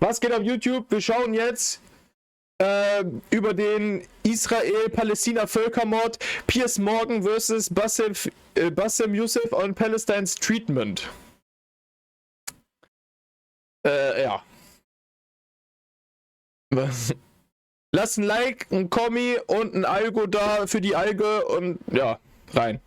Was geht auf YouTube? Wir schauen jetzt über den Israel-Palästina-Völkermord, Piers Morgan versus Bassem Youssef on Palestine's Treatment. Ja. Lasst ein Like, ein Kommi und ein Algo da für die Alge und ja, rein.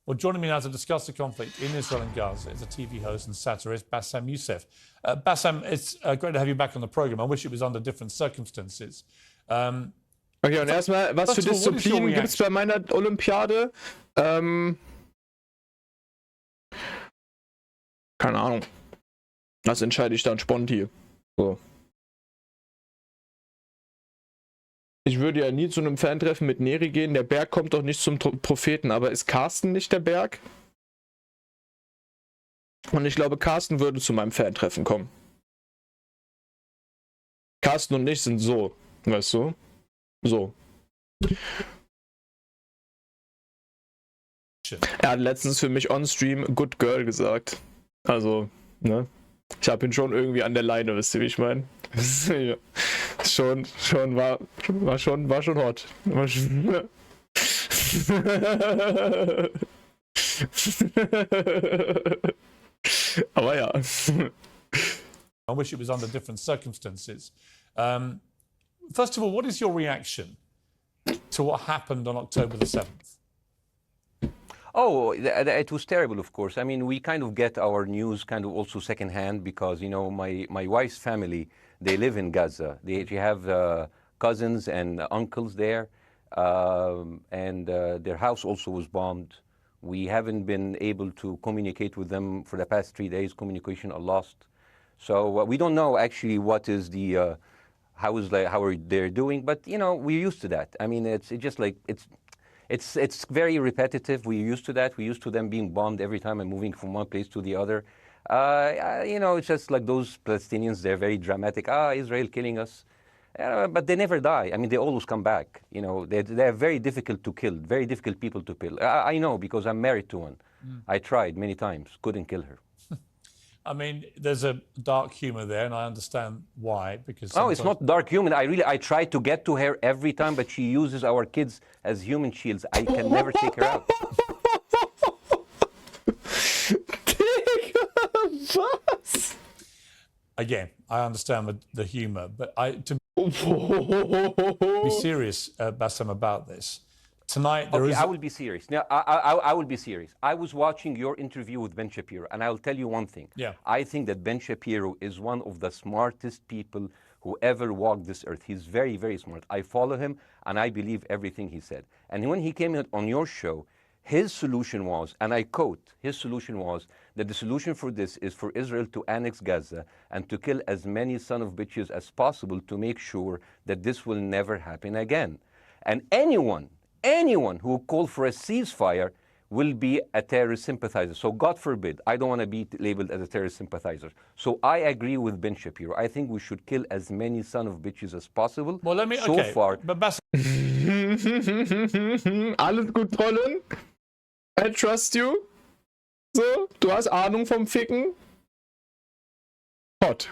Well, joining me now to discuss the conflict in Israel and Gaza is a TV host and satirist, Bassem Youssef. Bassem, it's great to have you back on the program. I wish it was under different circumstances. Okay, und erstmal, was für Disziplinen gibt es bei meiner Olympiade? Keine Ahnung. Das entscheide ich dann spontan. So. Ich würde ja nie zu einem Fantreffen mit Neri gehen. Der Berg kommt doch nicht zum Propheten. Aber ist Carsten nicht der Berg? Und ich glaube, Carsten würde zu meinem Fantreffen kommen. Carsten und ich sind so. Weißt du? So. Er hat letztens für mich on-stream Good Girl gesagt. Also, ne? Ich habe ihn schon irgendwie an der Leine, wisst ihr, wie ich meine? Ja. War schon hot. War schon... Aber ja. I wish it was under different circumstances. First of all, what is your reaction to what happened on October the 7th? Oh, it was terrible, of course. I mean, we kind of get our news kind of also secondhand because, you know, my wife's family, they live in Gaza. They have cousins and uncles there, and their house also was bombed. We haven't been able to communicate with them for the past 3 days. Communication are lost. So we don't know actually what is the, how are they doing, but, you know, we're used to that. I mean, it's just like, it's very repetitive. We're used to that. We're used to them being bombed every time and moving from one place to the other. You know, it's just like those Palestinians, they're very dramatic. Israel killing us. But they never die. I mean, they always come back. You know, they're very difficult to kill, very difficult people to kill. I know because I'm married to one. I tried many times, couldn't kill her. I mean, there's a dark humor there, and I understand why. Because no, it's not dark humor. I try to get to her every time, but she uses our kids as human shields. I can never take her out. Again, I understand the humor, but to be serious, Bassem, about this. Tonight, there is... I will be serious. Now, I will be serious. I was watching your interview with Ben Shapiro, and I'll tell you one thing. Yeah. I think that Ben Shapiro is one of the smartest people who ever walked this earth. He's very, very smart. I follow him, and I believe everything he said. And when he came on your show, his solution was, and I quote, his solution was that the solution for this is for Israel to annex Gaza and to kill as many son of bitches as possible to make sure that this will never happen again. And anyone who called for a ceasefire will be a terrorist sympathizer. So God forbid, I don't want to be labeled as a terrorist sympathizer. So I agree with Ben Shapiro. I think we should kill as many son of bitches as possible. Well, let me, so okay, far. But Bassem... Alles gut, Trollen. I trust you. So, du hast Ahnung vom Ficken. Hot.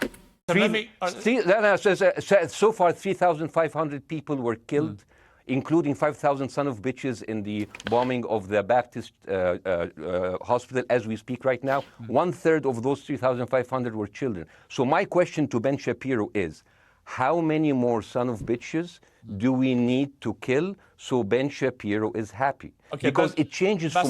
So far, 3,500 people were killed, including 5,000 son of bitches in the bombing of the Baptist hospital as we speak right now. 1/3 of those 3,500 were children. So my question to Ben Shapiro is, how many more son of bitches do we need to kill so Ben Shapiro is happy? Okay, because it changes from...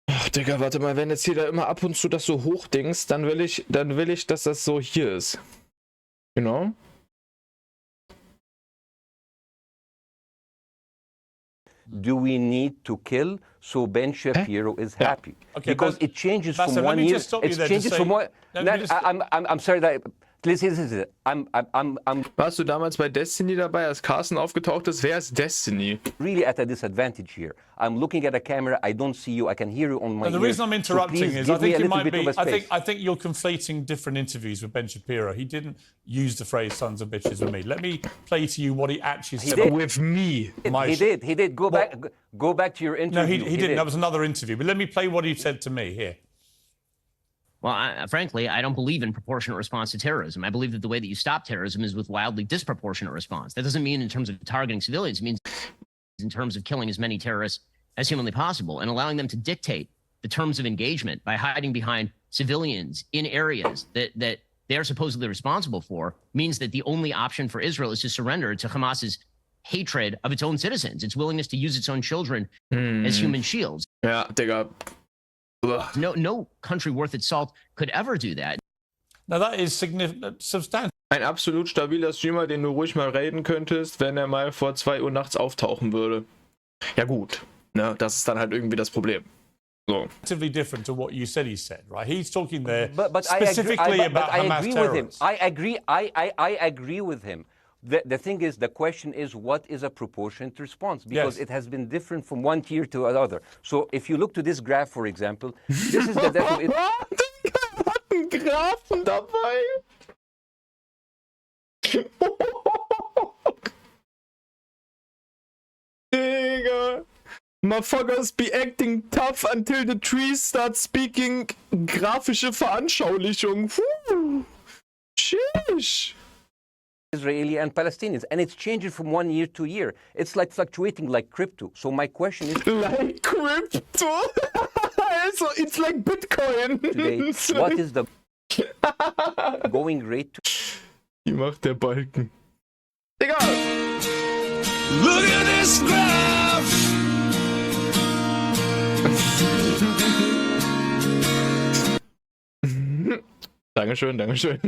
Ach, Digga, warte mal, wenn jetzt hier da immer ab und zu das so hochdings, dann will ich, dass das so hier ist. You know? Do we need to kill so Ben Shapiro is happy? Okay, because it changes Bassem, from 1 year. It changes from one. I'm sorry that. Listen. Warst du damals bei Destiny dabei, als Carsten aufgetaucht ist? Wer ist Destiny? Really at a disadvantage here. I'm looking at a camera. I don't see you. I can hear you on my ear. The reason I'm interrupting is I think it might be. I think you're conflating different interviews with Ben Shapiro. He didn't use the phrase "sons of bitches" with me. Let me play to you what he actually said. With me. He did. Go back to your interview. No, he didn't. That was another interview. But let me play what he said to me here. Well, frankly, I don't believe in proportionate response to terrorism. I believe that the way that you stop terrorism is with wildly disproportionate response. That doesn't mean in terms of targeting civilians. It means in terms of killing as many terrorists as humanly possible and allowing them to dictate the terms of engagement by hiding behind civilians in areas that they are supposedly responsible for means that the only option for Israel is to surrender to Hamas's hatred of its own citizens, its willingness to use its own children as human shields. Ja, Digga. Ugh. No country worth its salt could ever do that. Now that is significant, substantial. Ein absolut stabiler Streamer, den du ruhig mal raiden könntest, wenn er mal vor 2 Uhr nachts auftauchen würde. Ja gut, ne, das ist dann halt irgendwie das Problem. So. Different to what you said he said, right? He's talking there But specifically about I Hamas agree with him. terrorists. I agree with him. The thing is, the question is, what is a proportionate response? Because Yes. it has been different from one tier to another. So if you look to this graph, for example, this is the death of Digga, hat einen Graphen dabei. Digga. Motherfuckers be acting tough until the trees start speaking. Grafische Veranschaulichung. Puh. Sheesh. Israeli and Palestinians, and it's changing from one year to year. It's like fluctuating like crypto. So my question is Like crypto. Also, it's like Bitcoin. today, what is the going rate to Die macht der Balken. Digga. Look at this graph. Dankeschön, Dankeschön.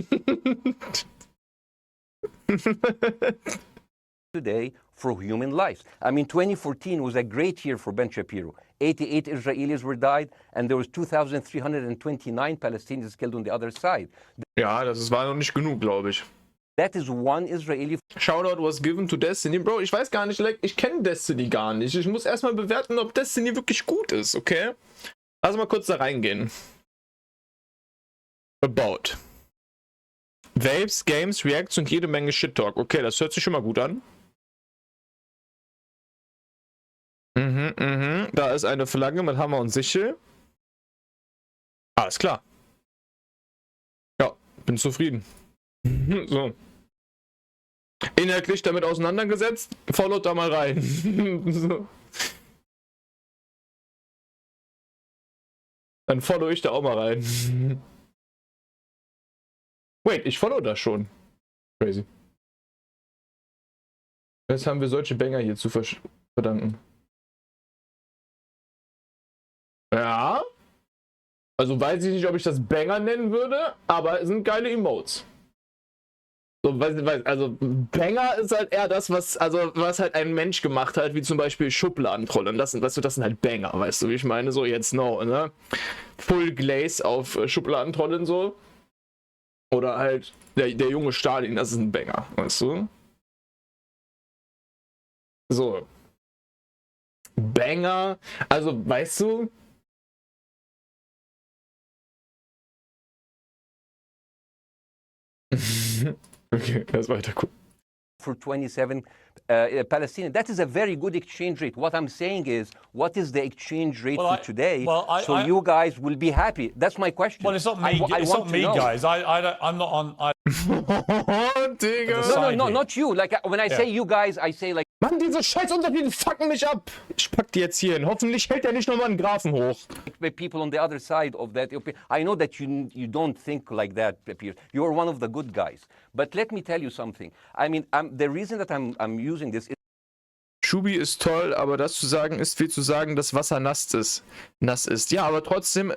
today for human lives? I mean, 2014 was a great year for Ben Shapiro. 88 Israelis were died, and there was 2,329 Palestinians killed on the other side. Ja, war noch nicht genug, glaube ich. That is one Israeli. Shoutout was given to Destiny. Bro, ich weiß gar nicht, ich kenne Destiny gar nicht. Ich muss erstmal bewerten, ob Destiny wirklich gut ist, okay? Also mal kurz da reingehen. About. Vapes, Games, Reacts und jede Menge Shit-Talk. Okay, das hört sich schon mal gut an. Da ist eine Flagge mit Hammer und Sichel. Alles klar. Ja, bin zufrieden. So. Inhaltlich damit auseinandergesetzt. Followt da mal rein. So. Dann follow ich da auch mal rein. Wait, ich follow das schon. Crazy. Jetzt haben wir solche Banger hier zu verdanken. Ja. Also weiß ich nicht, ob ich das Banger nennen würde, aber es sind geile Emotes. So, also Banger ist halt eher das, was halt ein Mensch gemacht hat, wie zum Beispiel Schubladentrollen. Das sind halt Banger, weißt du, wie ich meine? So jetzt ne? Full Glaze auf Schubladentrollen so. Oder halt der junge Stalin, das ist ein Banger, weißt du? So. Banger, also weißt du? Okay, lass weiter gucken. For 27 Palestinians. That is a very good exchange rate. What I'm saying is, what is the exchange rate for today? So you guys will be happy. That's my question. Well, it's not me. It's not me, guys. I'm not on. Digga. No, not you. Like when I say you guys, I say like. Mann, diese Scheißunterschiede fucken mich ab. Ich pack die jetzt hier hin. Hoffentlich hält er nicht nochmal einen Graphen hoch. People on the other side of that. I know that you don't think like that, Pierre. You're one of the good guys. But let me tell you something. I mean, the reason that I'm using this is. Schubi ist toll, aber das zu sagen ist wie zu sagen, dass Wasser nass ist. Ja, aber trotzdem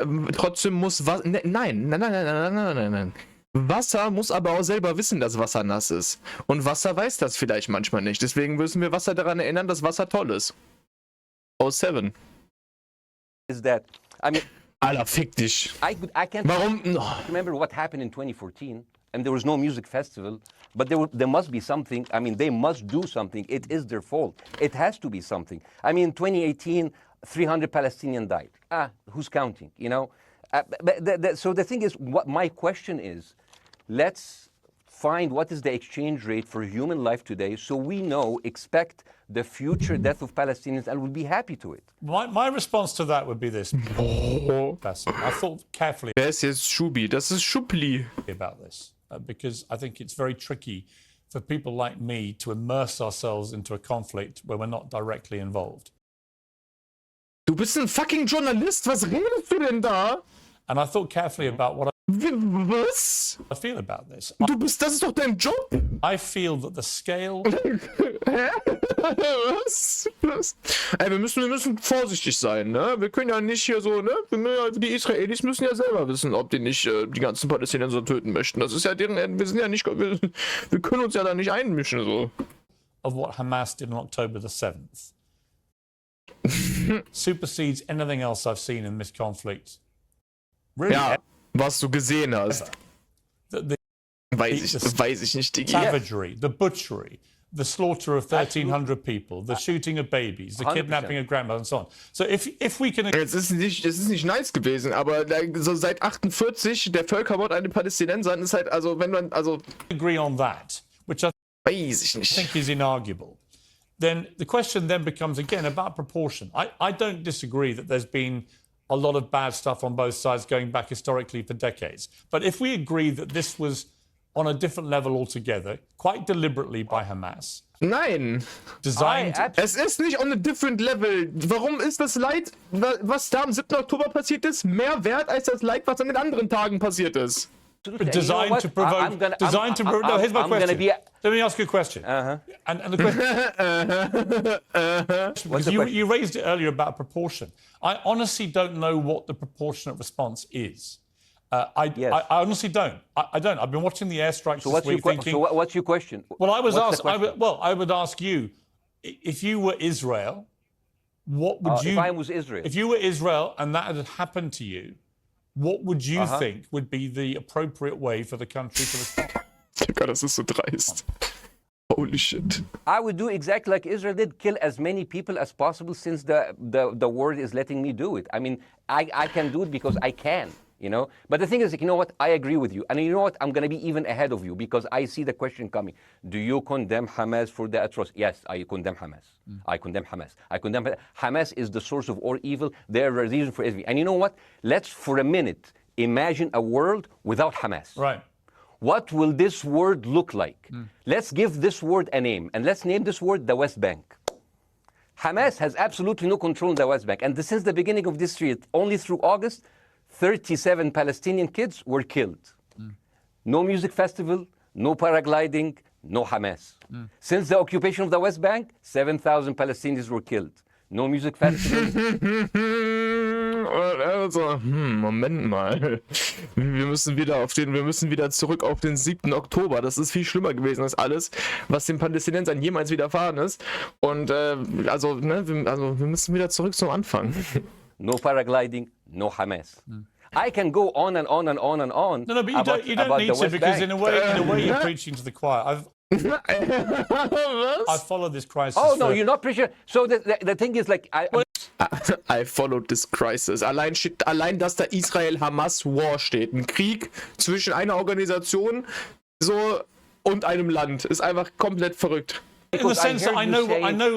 muss Wasser. Nein. Wasser muss aber auch selber wissen, dass Wasser nass ist. Und Wasser weiß das vielleicht manchmal nicht. Deswegen müssen wir Wasser daran erinnern, dass Wasser toll ist. Aus 7. Is that, I mean, Alter, fick dich. I can't Warum? remember what happened in 2014, and there was no music festival, but there must be something. I mean, they must do something. It is their fault. It has to be something. I mean, 2018, 300 Palestinians died. Who's counting, you know? So the thing is, what my question is, let's find what is the exchange rate for human life today, so we know, expect the future death of Palestinians, and we'll be happy to it. My response to that would be this. Bassem, I thought carefully Wer ist jetzt Schubi? Das ist Schubli. about this because I think it's very tricky for people like me to immerse ourselves into a conflict where we're not directly involved. Du bist ein fucking Journalist. Was redest du denn da? And I thought carefully about what Was? I feel about this. Das ist doch dein Job. I feel that the scale Hä? Was? Ey, wir müssen vorsichtig sein, ne? Wir können ja nicht hier so, ne? Die Israelis müssen ja selber wissen, ob die nicht die ganzen Palästinenser töten möchten. Das ist ja deren, wir sind ja nicht, wir können uns ja da nicht einmischen, so. of what Hamas did on October the 7th supersedes anything else I've seen in this conflict. Really, Ja, was du gesehen hast. the Weiß ich nicht, Digi. savagery, the butchery, the slaughter of 1,300 people, the shooting of babies, the 100%. kidnapping of grandmothers, and so on. So if we can Es ist nicht nice gewesen, aber so seit 48 der Völkermord an den Palästinensern ist halt, also wenn man, also agree on that, which I weiß ich nicht. think is inarguable, then the question then becomes again about proportion. I don't disagree that there's been a lot of bad stuff on both sides going back historically for decades. But if we agree that this was on a different level altogether, quite deliberately by Hamas, Nein, designed... es ist nicht on a different level. Warum ist das Leid, was da am 7. Oktober passiert ist, mehr wert als das Leid, was an den anderen Tagen passiert ist? Designed to provoke. No, here's my question. Let me ask you a question. And the question, you raised it earlier about proportion. I honestly don't know what the proportionate response is. I honestly don't. I don't. I've been watching the airstrikes this week thinking... So what's your question? Well, I would ask you, if you were Israel, what would you... If I was Israel. If you were Israel and that had happened to you, what would you think would be the appropriate way for the country to respond? Digga, das ist so dreist. Holy shit. I would do exactly like Israel did, kill as many people as possible since the world is letting me do it. I mean, I can do it because I can, you know? But the thing is, you know what? I agree with you. And you know what? I'm going to be even ahead of you because I see the question coming. Do you condemn Hamas for the atrocity? Yes, I condemn Hamas. I condemn Hamas. I condemn Hamas is the source of all evil. They're a reason for everything. And you know what? Let's, for a minute, imagine a world without Hamas. Right. What will this word look like? Let's give this word a name, and let's name this word the Westbank. Hamas has absolutely no control in the Westbank, and since the beginning of this year, only through August, 37 Palestinian kids were killed. No music festival, no paragliding, no Hamas. Since the occupation of the West Bank, 7,000 Palestinians were killed. No music festival. Also, Moment mal. Wir müssen wieder zurück auf den 7. Oktober. Das ist viel schlimmer gewesen als alles, was den Palästinensern jemals widerfahren ist. Und wir müssen wieder zurück zum Anfang. No paragliding, no Hamas. I can go on and on and on and on. No, but you don't need to because in a way you're preaching to the choir. I followed this crisis. Oh no, you're not preaching. So the thing is like I followed this crisis. Allein, dass da Israel-Hamas-War steht. Ein Krieg zwischen einer Organisation und einem Land. Ist einfach komplett verrückt. In the sense that I know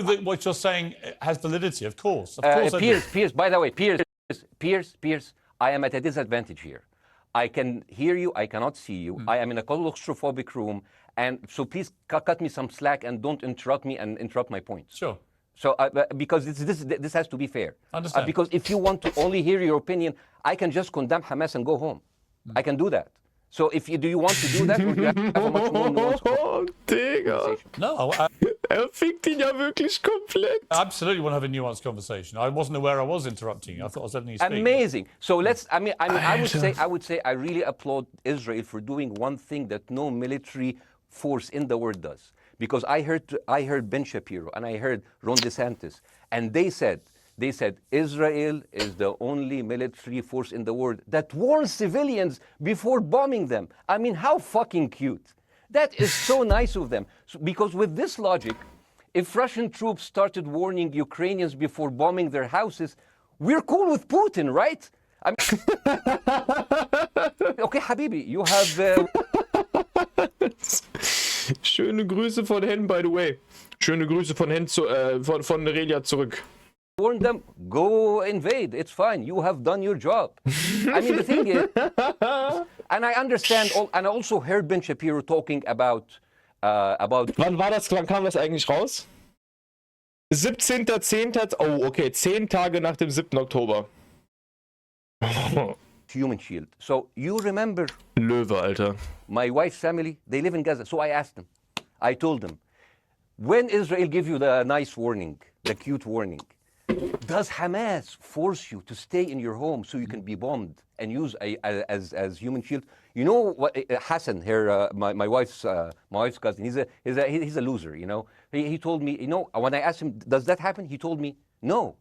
that what you're saying has validity, of course. Piers, by the way, Piers, I am at a disadvantage here. I can hear you, I cannot see you. I am in a claustrophobic room, and so please cut me some slack and don't interrupt me and interrupt my points. Sure. So, because this has to be fair. Understand. Because if you want to only hear your opinion, I can just condemn Hamas and go home. I can do that. So, do you want to do that, or do you have a much more nuanced Digga. No, Fickt ihn ja wirklich komplett. I absolutely want to have a nuanced conversation. I wasn't aware I was interrupting you. I thought I was letting you speak. Amazing. So I would say I really applaud Israel for doing one thing that no military force in the world does. Because I heard Ben Shapiro and I heard Ron DeSantis, and they said Israel is the only military force in the world that warns civilians before bombing them. I mean, how fucking cute. That is so nice of them. Because with this logic, if Russian troops started warning Ukrainians before bombing their houses, we're cool with Putin, right? I mean, okay, Habibi, you have... Schöne Grüße von Hen, by the way. Schöne Grüße von Hen von Nereliya zurück. Warn them, go invade. It's fine. You have done your job. I mean, the thing is, and I understand, and I also heard Ben Shapiro talking about. Wann war das? Wann kam das eigentlich raus? 17.10. Oh, okay. 10 Tage nach dem 7. Oktober. Human shield. So you remember Löwe, Alter. my wife's family, they live in Gaza. So I asked them, I told them, when Israel give you the nice warning, the cute warning, does Hamas force you to stay in your home so you can be bombed and use as human shield? You know what? Hassan here, my wife's cousin. He's a loser. You know. He told me. You know, when I asked him, does that happen? He told me, no.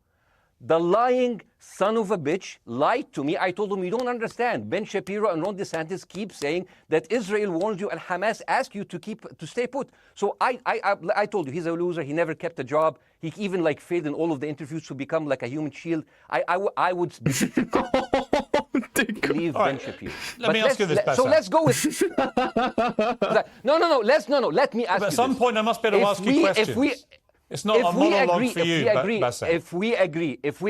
The lying son of a bitch lied to me. I told him, you don't understand. Ben Shapiro and Ron DeSantis keep saying that Israel warns you and Hamas asked you to stay put. So I told you, he's a loser. He never kept a job. He even like failed in all of the interviews to become like a human shield. I would leave Ben Shapiro. Let me ask you this, Bassem. So let's go with. No. Let me ask you. At some point, I must be able to ask you questions. It's not a monologue for you, Bassem. If we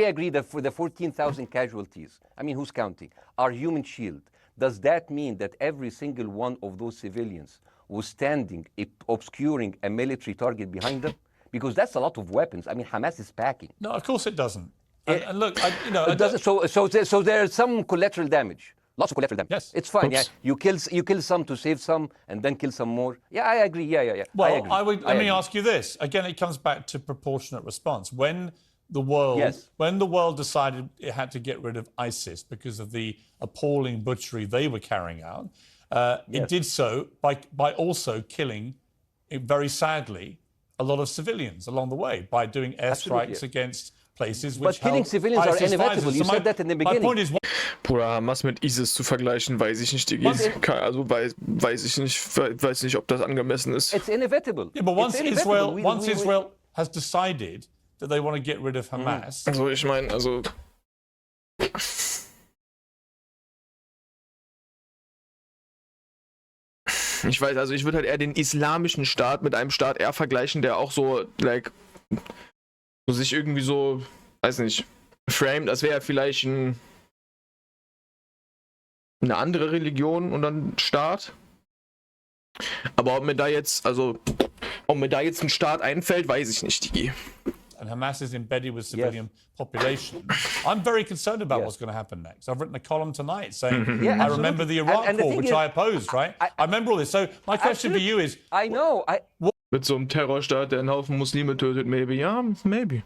agree that for the 14,000 casualties, I mean, who's counting, our human shield, does that mean that every single one of those civilians was standing, obscuring a military target behind them? Because that's a lot of weapons. I mean, Hamas is packing. No, of course it doesn't. And look, so there's some collateral damage. Lots of collateral damage. Yes. It's fine. Oops. Yeah, you kill some to save some, and then kill some more. Yeah, I agree. Yeah. Well, let me ask you this. Again, it comes back to proportionate response. When the world decided it had to get rid of ISIS because of the appalling butchery they were carrying out, it did so by also killing, very sadly, a lot of civilians along the way by doing airstrikes against places which. But killing civilians are inevitable. You said that in the beginning. My point is. Bruder, Hamas mit ISIS zu vergleichen, weiß ich nicht, Digi. Also weiß nicht, ob das angemessen ist. It's inevitable. Yeah, but once Israel has decided that they want to get rid of Hamas. Also ich meine, ich weiß, also ich würde halt eher den islamischen Staat mit einem Staat eher vergleichen, der auch so, so sich irgendwie so, weiß nicht, framed, als wäre er vielleicht eine andere Religion und dann Staat. Aber ob mir da jetzt ein Staat einfällt, weiß ich nicht, Digi. And Hamas is embedded with civilian population. I'm very concerned about what's going to happen next. I've written a column tonight saying, I remember the Iraq war, which I opposed, right? I remember all this. So my question for you is... I know. Mit so einem Terrorstaat, der einen Haufen Muslime tötet, maybe. Ja, maybe.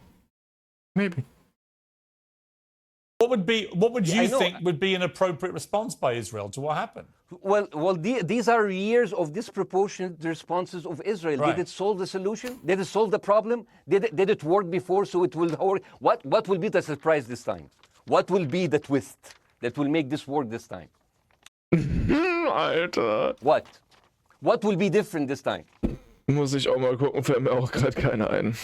What would you think would be an appropriate response by Israel to what happened? Well, these are years of disproportionate responses of Israel. Right. Did it solve the solution? Did it solve the problem? Did it work before, so it will work? What will be the surprise this time? What will be the twist that will make this work this time? Alter. What will be different this time? Muss ich auch mal gucken, fällt mir auch gerade keiner ein.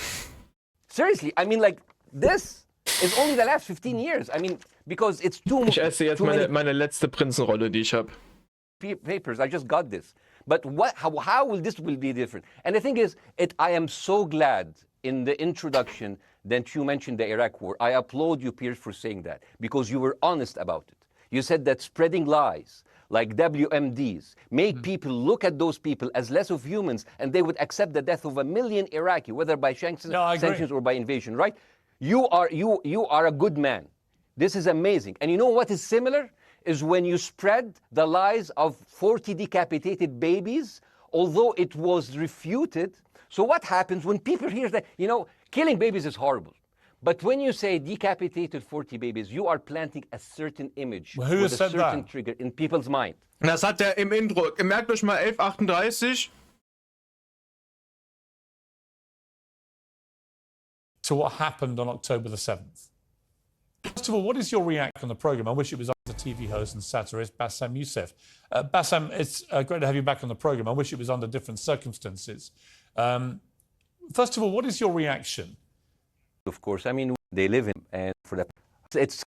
Seriously, I mean, like, this is only the last 15 years. I mean, because it's too much. Ich esse jetzt meine letzte Prinzenrolle, die ich habe. Papers. I just got this. But how will this be different? And the thing is, I am so glad in the introduction that you mentioned the Iraq war. I applaud you, Piers, for saying that, because you were honest about it. You said that spreading lies like WMDs make people look at those people as less of humans, and they would accept the death of 1 million Iraqi, whether by sanctions or by invasion, right? You are a good man. This is amazing. And you know what is similar? Is when you spread the lies of 40 decapitated babies, although it was refuted. So what happens when people hear that, killing babies is horrible. But when you say decapitated 40 babies, you are planting a certain image with a certain trigger in people's mind. Das hat er im Intro. Merkt euch mal 1138. To what happened on October the 7th. First of all, what is your reaction on the program? I wish it was the TV host and satirist Bassem Youssef. Bassem, it's great to have you back on the program. I wish it was under different circumstances. First of all, what is your reaction? Of course, I mean, they live in, and for that, it's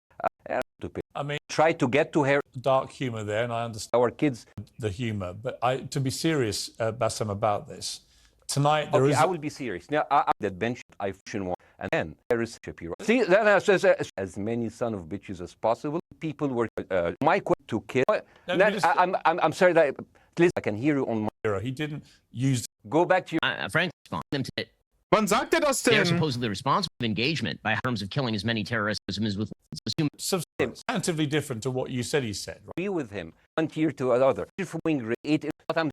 I mean, try to get to her, dark humor there, and I understand our kids. the humor. But to be serious, Bassem, about this, tonight there Okay, is... I will be serious. Now, that bench I function one, and then there is Shapiro. See, that says as many son of bitches as possible. People were my question to kill. I'm sorry that at least I can hear you on my. He didn't use... Go back to your. Frank, them to Wann sagt er das they are denn? supposedly responsible for engagement by terms of killing as many terrorists as with substantively different to what you said he said. Right? Agree with him one tier to another.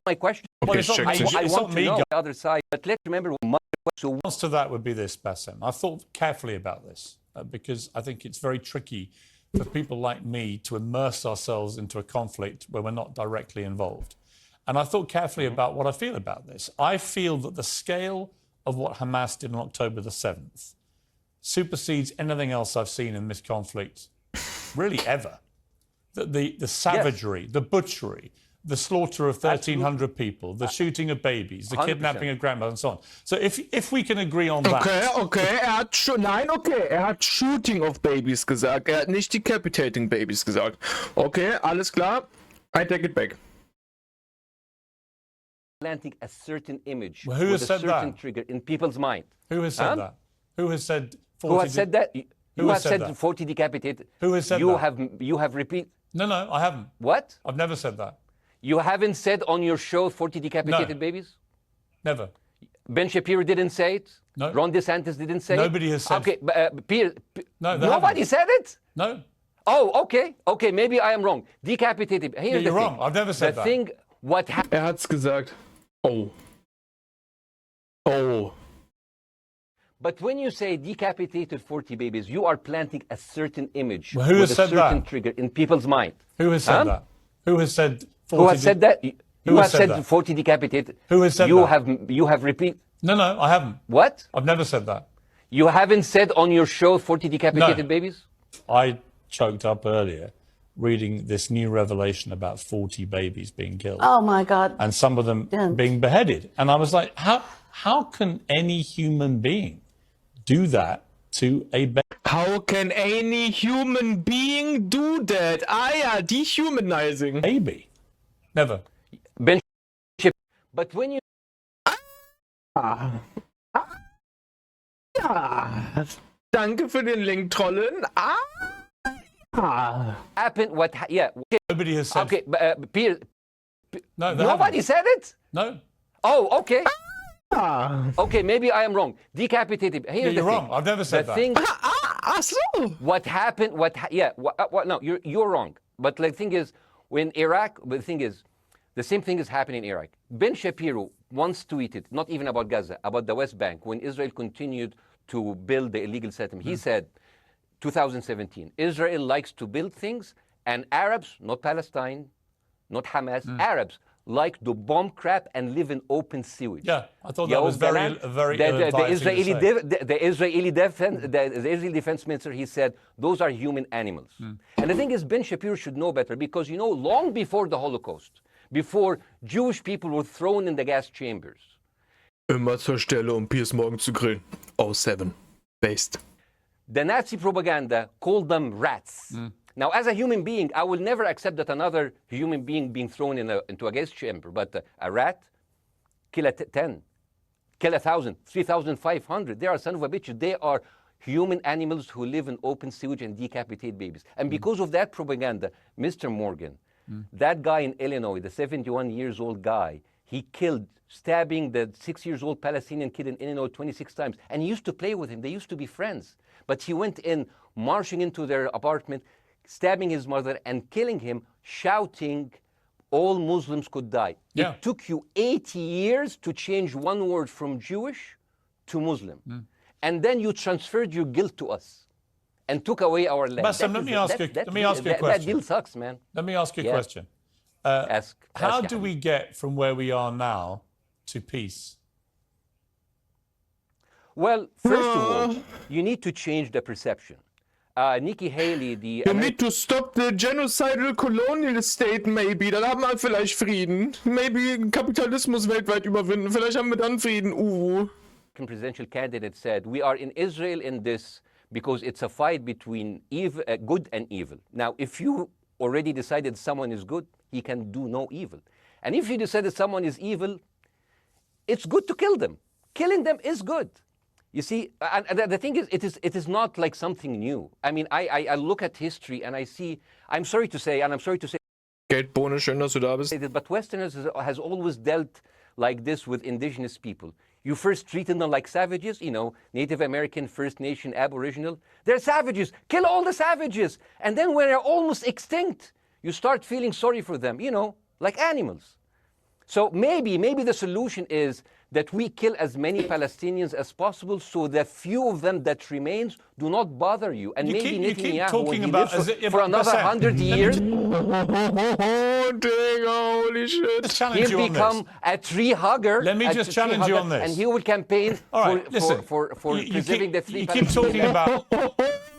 My question. Okay, it's not check me, this. I it's want not to me, know guys. the other side, but let's remember my so The answer to that would be this, Bassem. I thought carefully about this because I think it's very tricky for people like me to immerse ourselves into a conflict where we're not directly involved. And I thought carefully about what I feel about this. I feel that the scale of what Hamas did on October the 7th supersedes anything else I've seen in this conflict, really ever. The savagery, the butchery, the slaughter of 1,300 people, the shooting of babies, the 100%. kidnapping of grandmothers, and so on. So if we can agree on that... Okay, er hat Shooting of Babies gesagt, er hat nicht Decapitating Babies gesagt. Okay, alles klar, I take it back. planting a certain image Well, who with has a said certain that? trigger in people's mind. Who has said Huh? that? Who has said 40... Who has said that? You has have said said that? 40 decapitated. Who has said you that? You have repeat. No, I haven't. What? I've never said that. You haven't said on your show 40 decapitated No. babies? Never. Ben Shapiro didn't say it? No. Ron DeSantis didn't say Nobody it? has said- Okay, Peter, No, they nobody haven't. said it? No. Oh, okay, maybe I am wrong. Decapitated. Here's Yeah, the you're thing. wrong. I've never said the that. thing, what happened. Er hat's gesagt. Oh. But when you say decapitated 40 babies, you are planting a certain image Well, who with has a said certain that? trigger in people's mind. Who has said Huh? that? Who has said 40... Who has said that? You has have said said that? 40 decapitated. Who has said you that? You have repeat. No, I haven't. What? I've never said that. You haven't said on your show 40 decapitated No. babies? I choked up earlier reading this new revelation about 40 babies being killed. Oh my God. And some of them Yeah. being beheaded. And I was like, how can any human being do that to a baby? How can any human being do that? Ah ja, dehumanizing. Never. Ben Shapiro. But when you Ja. Danke für den Link, Trollen. happen, yeah. Nobody has said... Okay, Peter, No, they nobody haven't. said it? No. Oh, okay. Okay, maybe I am wrong. Decapitated. Here's Yeah, the you're thing. wrong. I've never said the that. thing, Ach so. what happened, no, you're wrong. But the thing is, when Iraq, the thing is, the same thing is happening in Iraq. Ben Shapiro once tweeted, not even about Gaza, about the West Bank, when Israel continued to build the illegal settlement. He said, 2017, Israel likes to build things, and Arabs, not Palestine, not Hamas, Arabs like to bomb crap and live in open sewage. Yeah, I thought that was very ill-advised thing to say. The Israeli defense minister, he said, those are human animals. And the thing is, Ben Shapiro should know better because, long before the Holocaust, before Jewish people were thrown in the gas chambers, Immer zur Stelle, Piers morgen zu grillen. Oh, 7. Based. the Nazi propaganda called them rats. Now, as a human being, I will never accept that another human being being thrown into a gas chamber. But a rat, kill 10, kill 1,000, 3,500. They are son of a bitch. They are human animals who live in open sewage and decapitate babies. And because of that propaganda, Mr. Morgan, that guy in Illinois, the 71 years old guy, he killed, stabbing the 6-year-old Palestinian kid in Illinois 26 times. And he used to play with him. They used to be friends. But he went in, marching into their apartment, stabbing his mother and killing him, shouting, all Muslims could die. Yeah. It took you 80 years to change one word from Jewish to Muslim. And then you transferred your guilt to us and took away our land. Bassem, let me ask you a That question. deal sucks, man. Let me ask you a Yeah. question. Ask How him. do we get from where we are now to peace? Well, first of all, you need to change the perception. Nikki Haley, the You need to stop the genocidal colonial state, maybe. Dann haben wir vielleicht Frieden. Maybe Kapitalismus weltweit überwinden. Vielleicht haben wir dann Frieden. presidential candidate, said, we are in Israel in this because it's a fight between evil, good and evil. Now, if you already decided someone is good, he can do no evil. And if you decided someone is evil, it's good to kill them. Killing them is good. You see, and the thing is, it is not like something new. I mean, I look at history and I see, I'm sorry to say, Geldbohne, schön, dass du da bist. but Westerners has always dealt like this with indigenous people. You first treated them like savages, you know, Native American, First Nation, Aboriginal. They're savages. Kill all the savages. And then when they're almost extinct, you start feeling sorry for them, you know, like animals. So maybe the solution is that we kill as many Palestinians as possible so the few of them that remains do not bother you. And maybe Netanyahu, when he lives for another 100 years, Oh, Digga, holy shit. he'll become a tree hugger. Let me just challenge you on this. And he will campaign All right, listen, for preserving the three you keep talking about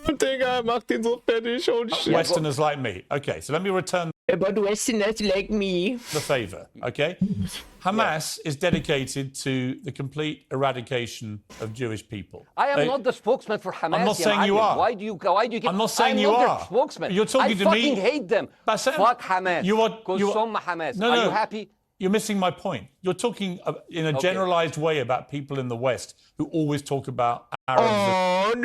Digga, macht den so fertig, holy shit. Westerners like me. Okay, so let me return About Westerners like me. the favor, okay? Hamas is dedicated to the complete eradication of Jewish people. I am not the spokesman for Hamas. I'm not saying you are. Why do you keep... I'm not saying I'm you not are. their spokesman. You're talking to I me. fucking hate them. Bassem, Fuck Hamas. you are Hamas. No, Are no, you happy? You're missing my point. You're talking in a generalized way about people in the West who always talk about Arabs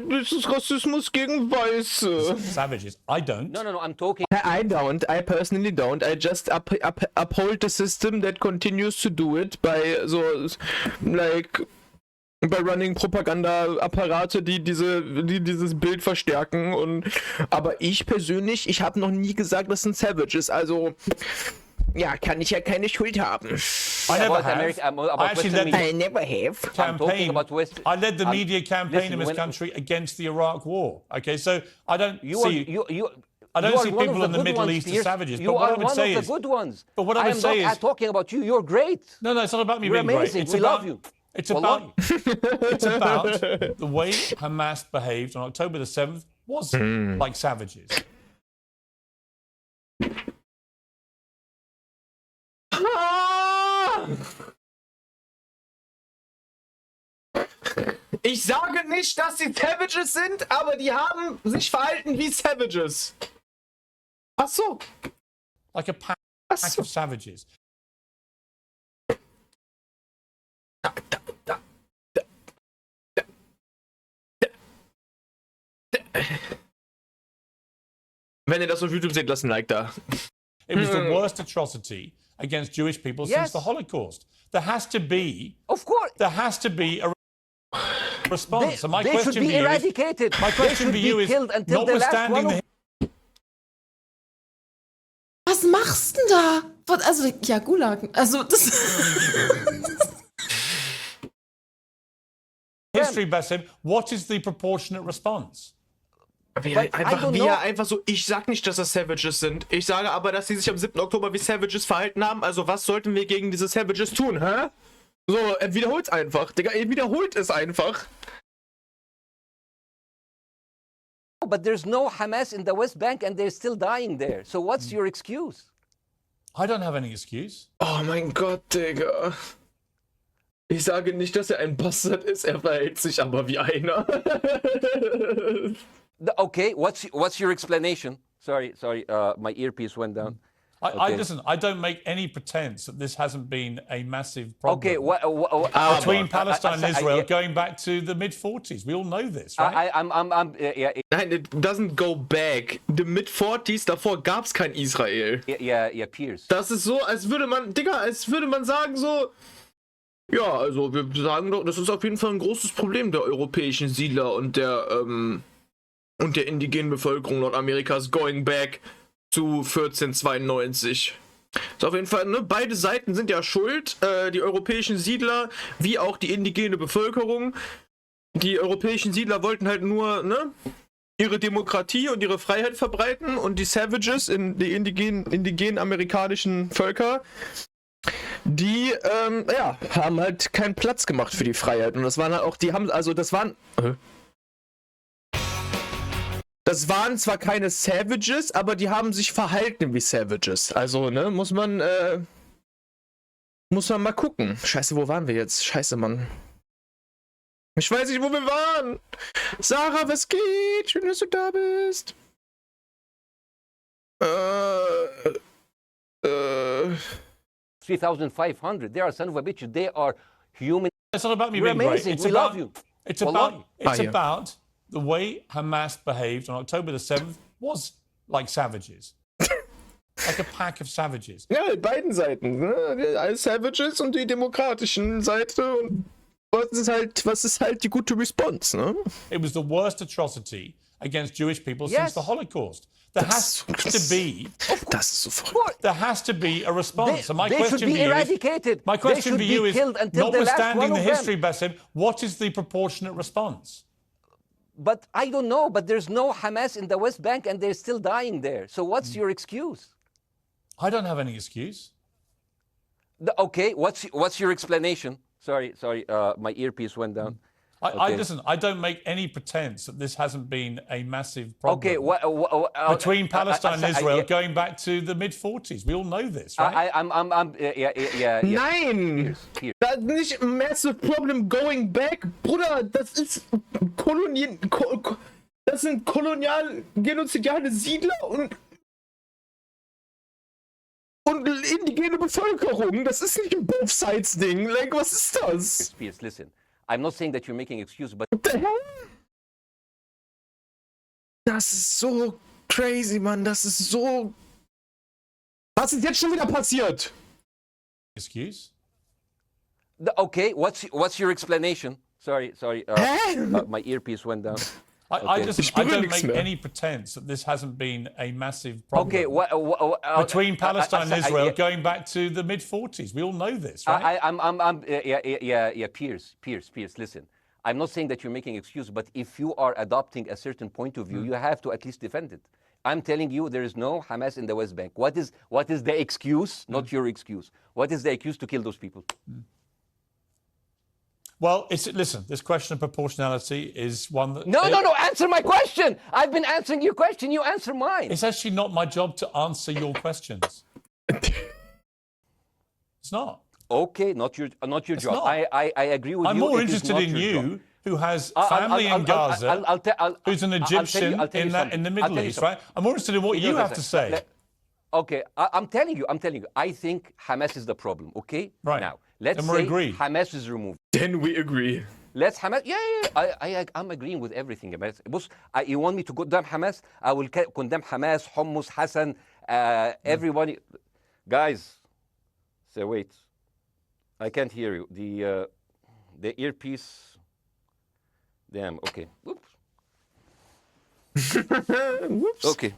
Das ist Rassismus gegen Weiße. as savages. I don't. No, I'm talking... I don't. I personally don't. I just uphold the system that continues to do it by bei running Propaganda-Apparate, die dieses Bild verstärken. Aber ich persönlich, ich habe noch nie gesagt, dass ein Savage ist. Also, ja, kann ich ja keine Schuld haben. I never have. I actually led the I never have. campaign. about West- I led the media campaign in this when- country against the Iraq War. Okay, so I don't You see. are I don't see one of people in the good Middle ones, East as Piers. savages. You But what are I would one say of is, the good ones. but what I would say am not is- talking about you. You're great. no, it's not about me You're being great. amazing. It's We about, love you. It's about, Wallahi. it's about the way Hamas behaved on October the 7th was like savages. Ich sage nicht, dass sie Savages sind, aber die haben sich verhalten wie Savages. Ach so. Like a pack Ach so. of savages. Wenn ihr das auf YouTube seht, lasst ein Like da. It was the worst atrocity against Jewish people since Yes. the Holocaust. There has to be Of course. a response. So my They should question be to you is, eradicated. my They question should to you be is, killed until the last notwithstanding one. the Was machst denn da? Also, ja, Gulag. Also, das. history, Bassem, what is the proportionate response? Wie I don't know. er einfach so, ich sag nicht, dass das Savages sind. Ich sage aber, dass sie sich am 7. Oktober wie Savages verhalten haben. Also was sollten wir gegen diese Savages tun, hä? So, er wiederholt's einfach. Digga, er wiederholt es einfach. But there's no Hamas in the Westbank and they're still dying there. So what's your excuse? I don't have any excuse. Oh mein Gott, Digga. Ich sage nicht, dass er ein Bastard ist, er verhält sich aber wie einer. Okay, what's your explanation? Sorry, my earpiece went down. Okay. Listen, I don't make any pretense that this hasn't been a massive problem Okay, between Palestine and Israel I- going back to the mid-40s. We all know this, right? Nein, it doesn't go back. The mid-40s, davor gab's kein Israel. Yeah, Piers. Das ist so, als würde man sagen so, ja, also wir sagen doch, das ist auf jeden Fall ein großes Problem der europäischen Siedler und der indigenen Bevölkerung Nordamerikas going back zu 1492. Ist auf jeden Fall, ne, beide Seiten sind ja schuld, die europäischen Siedler wie auch die indigene Bevölkerung. Die europäischen Siedler wollten halt nur, ne, ihre Demokratie und ihre Freiheit verbreiten und die Savages, die indigenen amerikanischen Völker, die, haben halt keinen Platz gemacht für die Freiheit. Und das waren halt auch, das waren zwar keine Savages, aber die haben sich verhalten wie Savages. Also, ne, muss man mal gucken. Scheiße, wo waren wir jetzt? Scheiße, Mann. Ich weiß nicht, wo wir waren. Sarah, was geht? Schön, dass du da bist. 3,500. They are son of a bitch. They are human. It's not about me You're being great. amazing. It's We about, love you. It's Wallahi. about the way Hamas behaved on October the 7th was like savages. Like a pack of savages. Ja, beiden Seiten. Ne? Als Savages und die demokratischen Seite. Und was ist halt die gute Response, ne? It was the worst atrocity against Jewish people since the Holocaust. There has to be. Das ist so verrückt. There has to be a response. And my They question should be for you eradicated. is, my question for you is, notwithstanding the history, Bassem. Bassem, what is the proportionate response? But I don't know. But there's no Hamas in the West Bank, and they're still dying there. So what's your excuse? I don't have any excuse. Okay, what's your explanation? Sorry, my earpiece went down. Listen, I don't make any pretense that this hasn't been a massive problem. Okay, between Palestine and Israel going back to the mid-40s. We all know this, right? Yeah. Nein! Here. Das ist nicht ein massive problem going back. Bruder, das ist das sind genozidale Siedler und indigene Bevölkerung. Das ist nicht ein Both Sides Ding. Like, was ist das? Pierce, listen. I'm not saying that you're making excuses, but What the hell? Das ist so crazy, Mann. Das ist so. Was ist jetzt schon wieder passiert? Excuse? okay, what's your explanation? Sorry. My earpiece went down. I don't make mehr. any pretense that this hasn't been a massive problem. Okay, between Palestine and Israel going back to the mid-40s. We all know this, right? Pierce, listen. I'm not saying that you're making excuses, but if you are adopting a certain point of view, you have to at least defend it. I'm telling you, there is no Hamas in the West Bank. What is the excuse? Not your excuse. What is the excuse to kill those people? Well, listen, this question of proportionality is one that... No, answer my question. I've been answering your question. You answer mine. It's actually not my job to answer your questions. It's not. Okay, not your job. not. I agree with you. I'm more It is interested not in your you, job. who has family in Gaza, who's an Egyptian in the Middle East, right? I'm more interested in what you have to say. Okay, I'm telling you. I think Hamas is the problem, okay? Right. Now, let's Then we're say agreed. Hamas is removed. Then we agree. Let's Hamas. Yeah. I'm agreeing with everything. بص, you want me to condemn Hamas? I will condemn Hamas, Hummus, Hassan, everybody. Guys, so wait. I can't hear you. The earpiece. Damn. Okay. Oops. Whoops. Okay.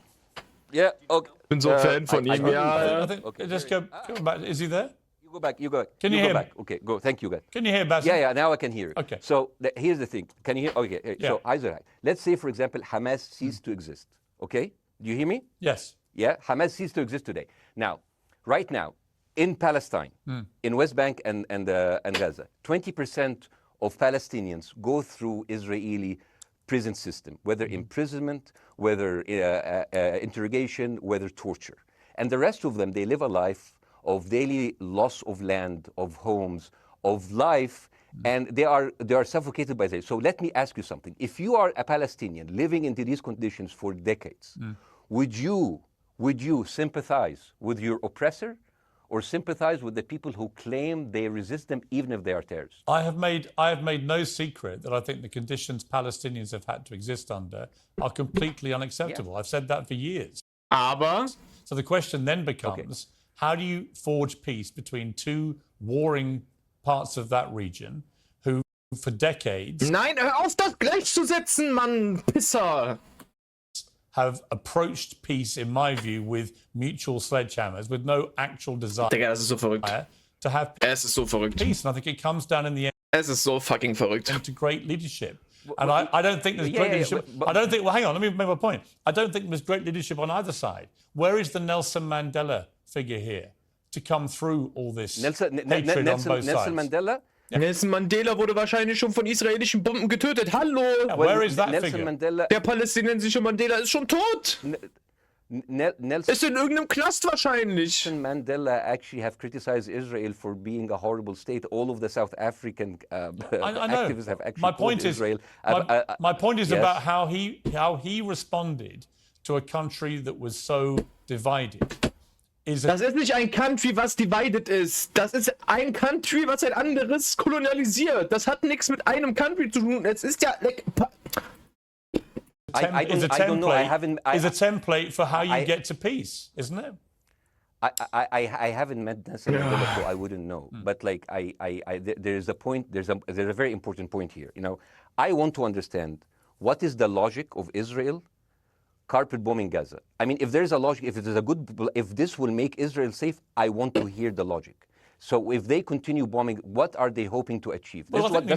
Yeah. Okay. Ich bin so ein Fan von ihm, ja. I think, just go back. Is he there? You go back. Can you hear go me? back. Okay, go. Thank you, guys. Can you hear Bassem? Yeah, now I can hear you. Okay. So here's the thing. Can you hear? Okay. Yeah. So Isaac, let's say, for example, Hamas ceased to exist. Okay? Do you hear me? Yes. Yeah? Hamas ceased to exist today. Now, right now, in Palestine, in West Bank and Gaza, 20% of Palestinians go through Israeli prison system, whether imprisonment, whether interrogation, whether torture. And the rest of them, they live a life of daily loss of land, of homes, of life, and they are suffocated by this. So let me ask you something. If you are a Palestinian living into these conditions for decades, would you sympathize with your oppressor or sympathize with the people who claim they resist them even if they are terrorists? I have made no secret that I think the conditions Palestinians have had to exist under are completely unacceptable. Yeah. I've said that for years. Aber So the question then becomes, how do you forge peace between two warring parts of that region who, for decades, nein, hör auf, das gleichzusetzen, Mann, Pisser. have approached peace, in my view, with mutual sledgehammers, with no actual desire Digga, das ist so verrückt. to have Es ist so verrückt. peace. And I think it comes down in the end Es ist so fucking verrückt. to great leadership. And I don't think there's great leadership. but- I don't think, well, hang on, let me make my point. I don't think there's great leadership on either side. Where is the Nelson Mandela figure here to come through all this hatred on both sides? Nelson Mandela? Nelson Mandela wurde wahrscheinlich schon von israelischen Bomben getötet. Hallo! Where is that Nelson figure? Mandela? Der palästinensische Mandela ist schon tot. Nelson Ist in irgendeinem Knast wahrscheinlich. Mandela actually have criticized Israel for being a horrible state. All of the South African I know. activists have actually My called point is, Israel. my point is yes. about how he responded to a country that was so divided. Das ist nicht ein Country, was divided ist. Das ist ein Country, was ein anderes kolonialisiert. Das hat nichts mit einem Country zu tun. Es ist ja... Like, I don't know. I haven't. Is a template for how you get to peace, isn't it? I haven't met Nelson Mandela, so I wouldn't know. But like, there is a point. There's a very important point here. You know, I want to understand what is the logic of Israel carpet bombing Gaza. I mean, if there's a logic, if this will make Israel safe, I want to hear the logic. So if they continue bombing, what are they hoping to achieve? Well, I think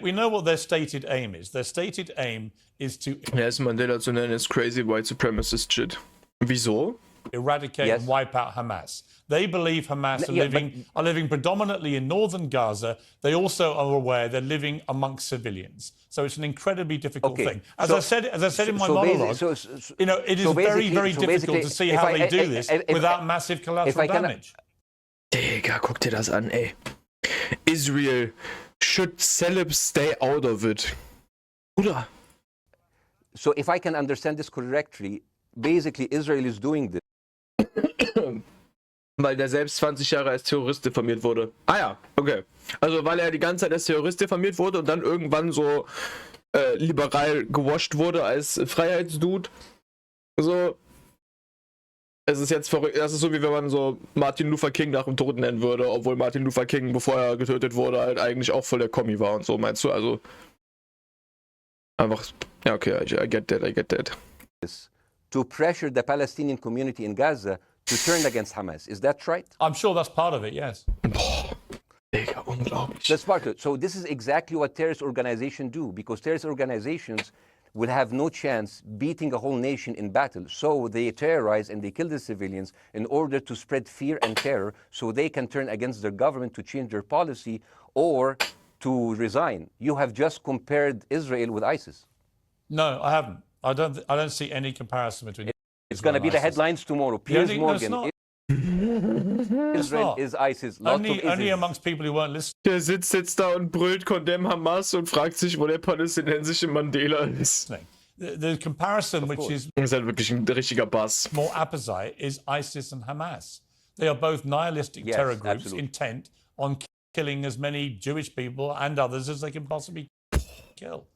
we know what their stated aim is. Their stated aim is to ist Mandela zu nennen, ist crazy white supremacist shit. Wieso? eradicate and wipe out Hamas. They believe Hamas are living predominantly in northern Gaza. They also are aware they're living amongst civilians. So it's an incredibly difficult thing. As I said in my monologue, you know, it is very, very difficult to see how they do this without massive collateral damage. Digga, guck dir das an, ey. Israel should celebs stay out of it. Bruder. So if I can understand this correctly, basically Israel is doing this. Weil der selbst 20 Jahre als Terrorist diffamiert wurde. Ah ja, okay. Also weil er die ganze Zeit als Terrorist diffamiert wurde und dann irgendwann so liberal gewasht wurde als Freiheitsdude. So. Es ist jetzt verrückt. Das ist so, wie wenn man so Martin Luther King nach dem Tod nennen würde, obwohl Martin Luther King, bevor er getötet wurde, halt eigentlich auch voll der Kommi war und so, meinst du? Also einfach, ja, okay, I get that. To pressure the Palestinian community in Gaza to turn against Hamas. Is that right? I'm sure that's part of it, yes. Boah, Digga, unglaublich. That's part of it. So this is exactly what terrorist organizations do, because terrorist organizations will have no chance beating a whole nation in battle. So they terrorize and they kill the civilians in order to spread fear and terror so they can turn against their government to change their policy or to resign. You have just compared Israel with ISIS. No, I haven't. I don't see any comparison between. It's going to be the headlines tomorrow. Piers Morgan. Israel is ISIS. Only amongst people who weren't listening. Der sitzt jetzt da und brüllt Condemn Hamas und fragt sich, wo der palästinensische Mandela ist. The comparison, which is halt wirklich ein richtiger Bass. more apposite, is ISIS and Hamas. They are both nihilistic terror groups intent on killing as many Jewish people and others as they can possibly kill.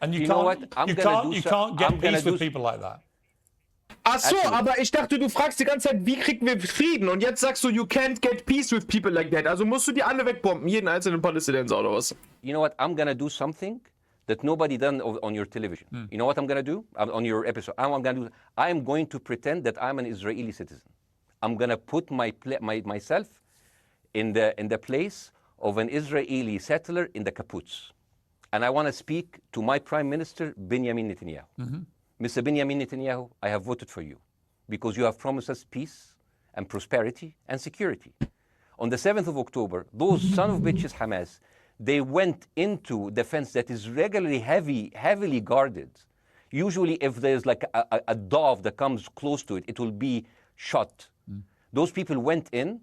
And you can't get peace with people like that. Ach so, aber ich dachte, du fragst die ganze Zeit, wie kriegen wir Frieden? Und jetzt sagst du, you can't get peace with people like that. Also musst du die alle wegbomben, jeden einzelnen Palästinenser oder was? You know what? I'm gonna do something that nobody done on your television. You know what I'm gonna do on your episode? I'm going to pretend that I'm an Israeli citizen. I'm gonna put myself in the place of an Israeli settler in the kibbutz. And I want to speak to my Prime Minister, Benjamin Netanyahu. Mr. Benjamin Netanyahu, I have voted for you because you have promised us peace and prosperity and security. On the 7th of October, those son of bitches Hamas, they went into the fence that is regularly heavily guarded. Usually if there's like a dove that comes close to it, it will be shot. Those people went in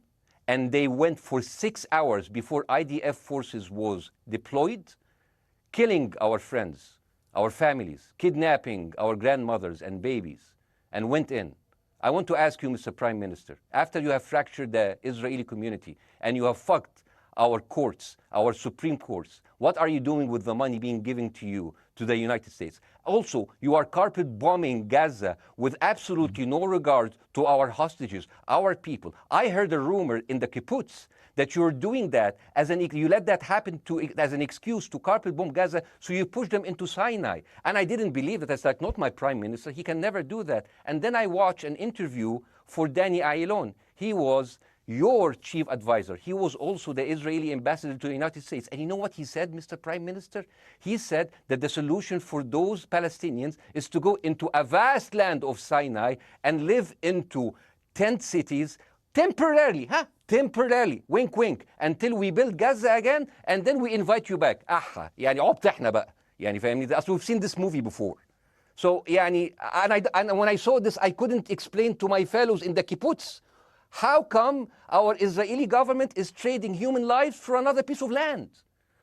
and they went for 6 hours before IDF forces was deployed, killing our friends, our families, kidnapping our grandmothers and babies, and went in. I want to ask you, Mr. Prime Minister, after you have fractured the Israeli community and you have fucked our courts, our Supreme Courts, what are you doing with the money being given to you, to the United States? Also, you are carpet bombing Gaza with absolutely no regard to our hostages, our people. I heard a rumor in the kibbutz that you're doing that you let that happen as an excuse to carpet bomb Gaza, so you push them into Sinai. And I didn't believe that. That's like, not my prime minister. He can never do that. And then I watched an interview for Danny Ayalon. He was your chief advisor. He was also the Israeli ambassador to the United States. And you know what he said, Mr. Prime Minister? He said that the solution for those Palestinians is to go into a vast land of Sinai and live into tent cities temporarily, temporarily, wink wink, until we build Gaza again, and then we invite you back. يعني عبط احنا بقى. يعني فاهمني؟ We've seen this movie before. So, يعني, and when I saw this, I couldn't explain to my fellows in the kibbutz, how come our Israeli government is trading human lives for another piece of land?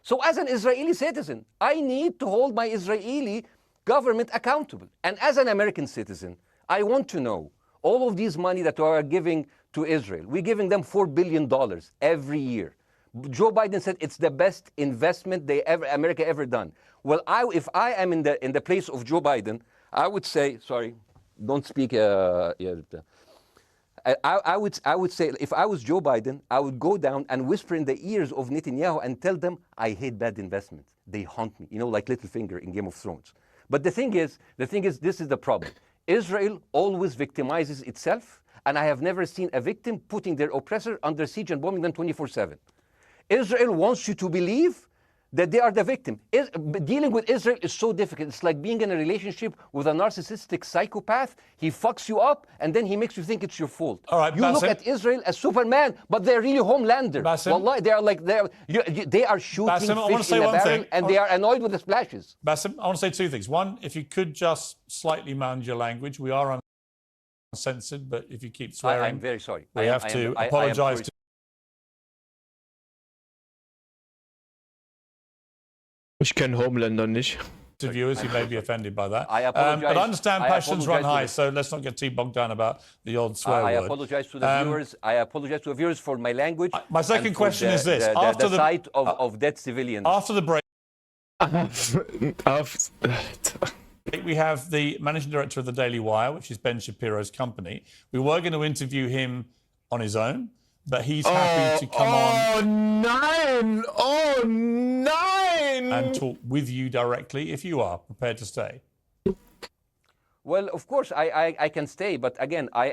So as an Israeli citizen, I need to hold my Israeli government accountable. And as an American citizen, I want to know all of these money that we are giving to Israel. We're giving them $4 billion every year. Joe Biden said it's the best investment America ever done. Well, if I am in the place of Joe Biden, I would say, sorry, don't speak. I would say, if I was Joe Biden, I would go down and whisper in the ears of Netanyahu and tell them, I hate bad investments. They haunt me, like Littlefinger in Game of Thrones. But the thing is, this is the problem. Israel always victimizes itself, and I have never seen a victim putting their oppressor under siege and bombing them 24/7. Israel wants you to believe that they are the victim. Dealing with Israel is so difficult. It's like being in a relationship with a narcissistic psychopath. He fucks you up, and then he makes you think it's your fault. All right, you Bassem. look at Israel as Superman, but they're really Homelander. Bassem. Wallahi, they are shooting Bassem, I wanna fish say in a one barrel, thing. and they are annoyed with the splashes. Bassem, I want to say two things. One, if you could just slightly mind your language. We are uncensored, but if you keep swearing, I'm very sorry. we have to apologize to Ich kenne Homelander nicht. viewers who may be offended by that. I apologize. But I understand passions run high, to so let's not get too bogged down about the old swear I word. apologize to the viewers. I apologize to the viewers for my language. My second and for question is this. The After sight of dead civilians. After the break, we have the managing director of the Daily Wire, which is Ben Shapiro's company. We were going to interview him on his own, but he's happy to come on Nein! Oh nein! and talk with you directly if you are prepared to stay. Well, of course, I can stay, but again, I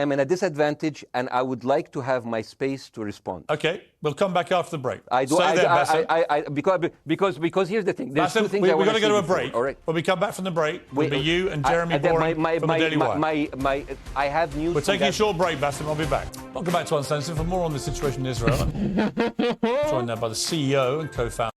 am in a disadvantage, and I would like to have my space to respond. Okay, we'll come back after the break. Stay there, Bassem. Because here's the thing. There's two Bassem, things we've I got to go to a before, break. all right? When we come back from the break, it'll be you and Jeremy Boring from the Daily Wire. I have news. We're taking a short break, Bassem. I'll be back. Welcome back to Uncensored for more on the situation in Israel. Joined now by the CEO and co-founder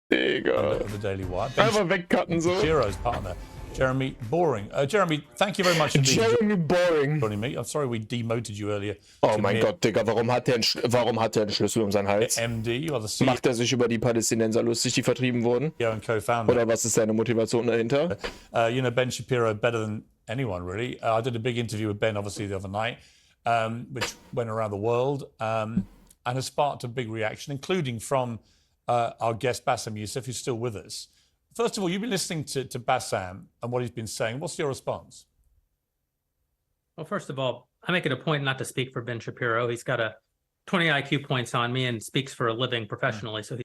of the Daily Wire. Einfach wegcutten so. Shapiro's partner, Jeremy Boring. Jeremy, thank you very much indeed Jeremy Boring. for joining me. I'm sorry we demoted you earlier. Oh mein Gott, Digga, warum hat der einen Schlüssel um seinen Hals? MD, you are the CEO Macht er sich über die Palästinenser lustig, die vertrieben wurden? and co-founder. Oder was ist seine Motivation dahinter? You know Ben Shapiro better than anyone, really. I did a big interview with Ben, obviously, the other night, which went around the world and has sparked a big reaction, including from our guest, Bassem Youssef, who's still with us. First of all, you've been listening to Bassem and what he's been saying. What's your response? Well, first of all, I make it a point not to speak for Ben Shapiro. He's got a 20 IQ points on me and speaks for a living professionally. So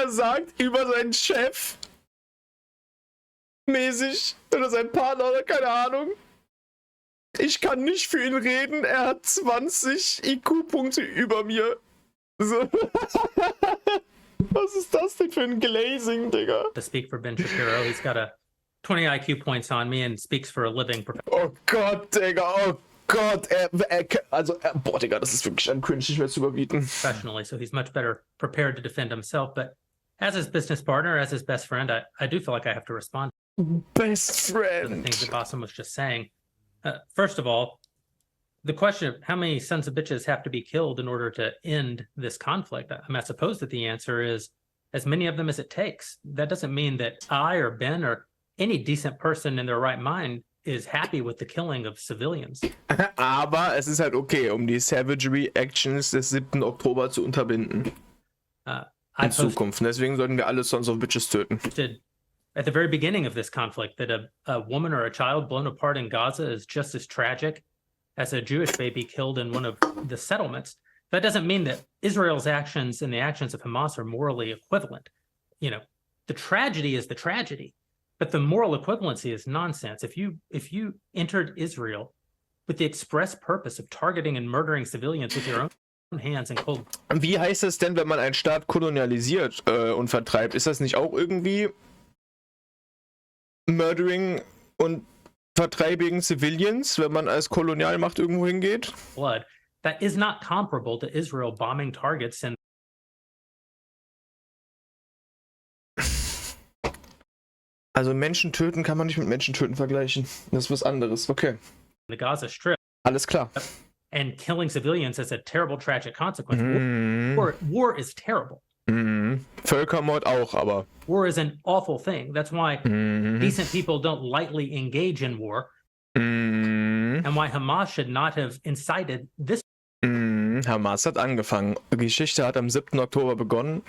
Sagt über seinen Chef mäßig oder sein Partner oder keine Ahnung. Ich kann nicht für ihn reden, er hat 20 IQ-Punkte über mir. So. Was ist das denn für ein Glazing, Digga? to speak for Ben Shapiro, he's got a 20 IQ points on me and speaks for a living Oh Gott, Digga, oh Gott. Boah, Digga, das ist wirklich ein Cringe, nicht mehr zu überbieten. professionally. So he's much better prepared to defend himself. But as his business partner, as his best friend, I do feel like I have to respond Best to the friend. things that Bassem was just saying. First of all, the question of how many sons of bitches have to be killed in order to end this conflict, I suppose that the answer is as many of them as it takes. That doesn't mean that I or Ben or any decent person in their right mind is happy with the killing of civilians. Aber es ist halt okay, um die Savagery Actions des 7. Oktober zu unterbinden. I In Zukunft. Deswegen sollten wir alle Sons of Bitches töten. posted at the very beginning of this conflict that a woman or a child blown apart in Gaza is just as tragic as a Jewish baby killed in one of the settlements. That doesn't mean that Israel's actions and the actions of Hamas are morally equivalent. You know, the tragedy is the tragedy, but the moral equivalency is nonsense. If you entered Israel with the express purpose of targeting and murdering civilians with your own hands and cold. Wie heißt es denn, wenn man einen Staat kolonialisiert und vertreibt? Ist das nicht auch irgendwie Murdering und Vertreibing Civilians, wenn man als Kolonialmacht irgendwo hingeht? Blood, that is not comparable to Israel bombing targets in Also Menschen töten kann man nicht mit Menschen töten vergleichen. Das ist was anderes. Okay. the Gaza Strip Alles klar. and killing civilians as a terrible, tragic consequence. War is terrible. Völkermord auch, aber. War is an awful thing. That's why decent people don't lightly engage in war, and why Hamas should not have incited this Hamas hat angefangen. Die Geschichte hat am 7. Oktober begonnen.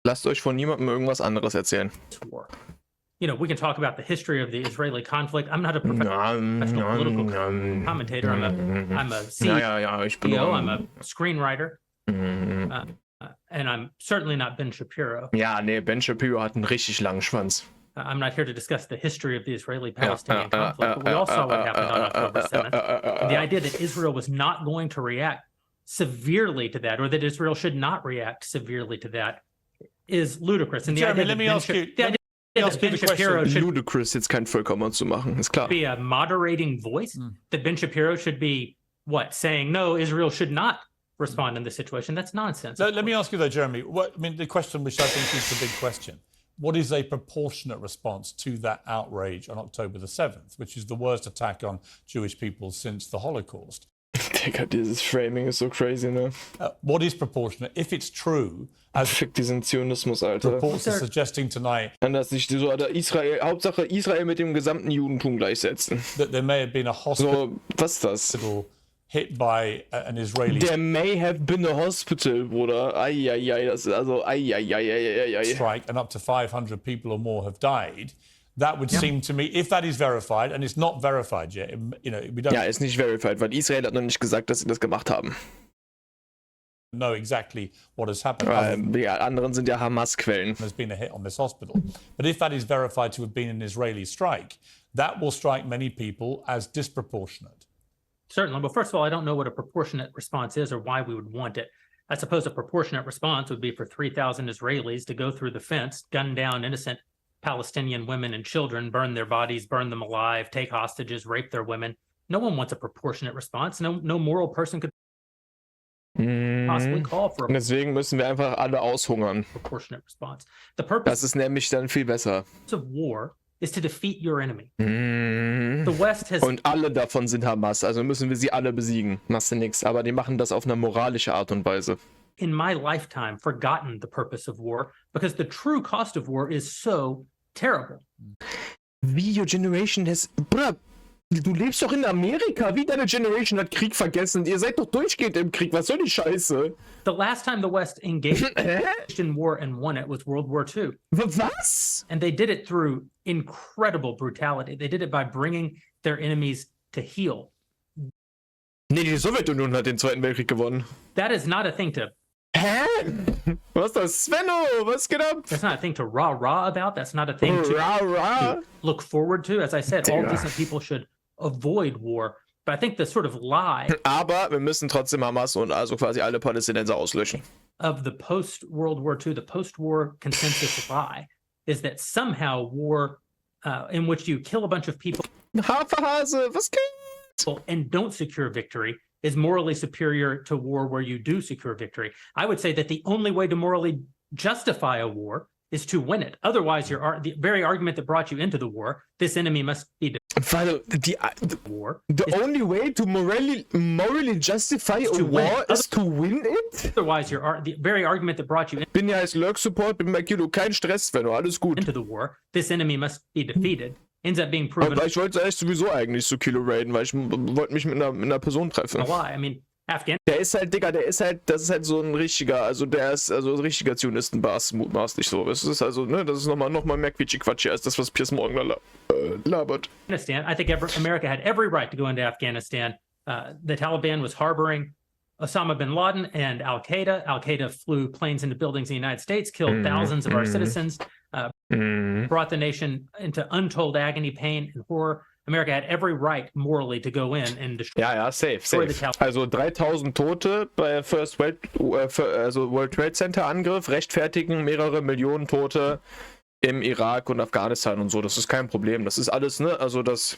Lasst euch von niemandem irgendwas anderes erzählen. war. You know, we can talk about the history of the Israeli conflict. I'm not a professional political commentator. I'm a CEO. Ich bin I'm a screenwriter. And I'm certainly not Ben Shapiro. Ja, nee, Ben Shapiro hat einen richtig langen Schwanz. I'm not here to discuss the history of the Israeli-Palestinian conflict, but we all saw what happened on October 7th. And the idea that Israel was not going to react severely to that, or that Israel should not react severely to that, is ludicrous. And the Jeremy, idea let me that ask you. Ben Shapiro should Ludicrous, jetzt kein Völkermord zu machen, ist klar. be a moderating voice, that Ben Shapiro should be, what, saying, no, Israel should not respond in this situation. That's nonsense. Let me ask you though, Jeremy. The question, which I think is the big question: what is a proportionate response to that outrage on October the 7th, which is the worst attack on Jewish people since the Holocaust? Digga, dieses Framing ist so crazy, ne? What is proportionate? If it's true, as Fick diesen Zionismus, Alter. reports are suggesting tonight, Kann das nicht so, Alter, Hauptsache Israel mit dem gesamten Judentum gleichsetzen. that there may have been a hospital So, was ist das? hit by an Israeli There may have been a hospital, Bruder. Eieiei, das ist also eieiei. strike and up to 500 people or more have died. That would seem to me, if that is verified, and it's not verified yet, you know, we don't Ja, ist nicht verified, weil Israel hat noch nicht gesagt, dass sie das gemacht haben. know exactly what has happened. Die anderen sind ja Hamas-Quellen. There's been a hit on this hospital. But if that is verified to have been an Israeli strike, that will strike many people as disproportionate. Certainly. Well, first of all, I don't know what a proportionate response is or why we would want it. I suppose a proportionate response would be for 3,000 Israelis to go through the fence, gun down innocent Palestinian women and children, burn their bodies, burn them alive, take hostages, rape their women. No one wants a proportionate response. No moral person could possibly call for a Deswegen müssen wir einfach alle aushungern. proportionate response. The purpose Das ist nämlich dann viel besser. of war is to defeat your enemy. The West has Und alle davon sind Hamas, also müssen wir sie alle besiegen. Machst du nix, aber die machen das auf eine moralische Art und Weise. in my lifetime forgotten the purpose of war because the true cost of war is so terrible. Wie your generation has... Bruder, du lebst doch in Amerika. Wie deine Generation hat Krieg vergessen? Ihr seid doch durchgehend im Krieg. Was soll die Scheiße? The last time the West engaged in war and won it was World War II. Was? And they did it through incredible brutality. They did it by bringing their enemies to heel. Nee, die Sowjetunion hat den Zweiten Weltkrieg gewonnen. That is not a thing to... Hä? Was ist das? Svenno, was geht ab? That's not a thing to rah-rah about. That's not a thing to look forward to. As I said, all decent people should avoid war. But I think the sort of lie Aber wir müssen trotzdem Hamas und also quasi alle Palästinenser auslöschen. of the post-World War II, the post-war consensus lie, is that somehow war in which you kill a bunch of people Haferhase, was geht? and don't secure victory is morally superior to war where you do secure victory. I would say that the only way to morally justify a war is to win it. Otherwise, the very argument that brought you into the war, this enemy must be Weil war. the only way to morally justify a to win war it. is to win it? Otherwise, the very argument that brought you Bin ja als Lurk-Support, bin bei Kilo, kein Stress, Svenno, alles gut. into the war, this enemy must be defeated, ends up being proven Aber ich wollte echt sowieso eigentlich so Kilo raiden, weil ich wollte mich mit einer Person treffen. a lie. I mean, Afghanistan Der ist halt, Digga, das ist halt so ein richtiger, also der ist also ein richtiger Zionisten-Bass, mutmaßlich so. Das ist also, ne, das ist nochmal mehr Quitschi-Quatschi als das, was Piers Morgan labert. I think America had every right to go into Afghanistan. The Taliban was harboring Osama bin Laden and Al-Qaeda. Al-Qaeda flew planes into buildings in the United States, killed thousands of our citizens, brought the nation into untold agony, pain, and horror. America had every right morally to go in and destroy. Ja, safe. Also 3000 Tote bei World Trade Center Angriff rechtfertigen mehrere Millionen Tote im Irak und Afghanistan und so. Das ist kein Problem. Das ist alles, ne? Also das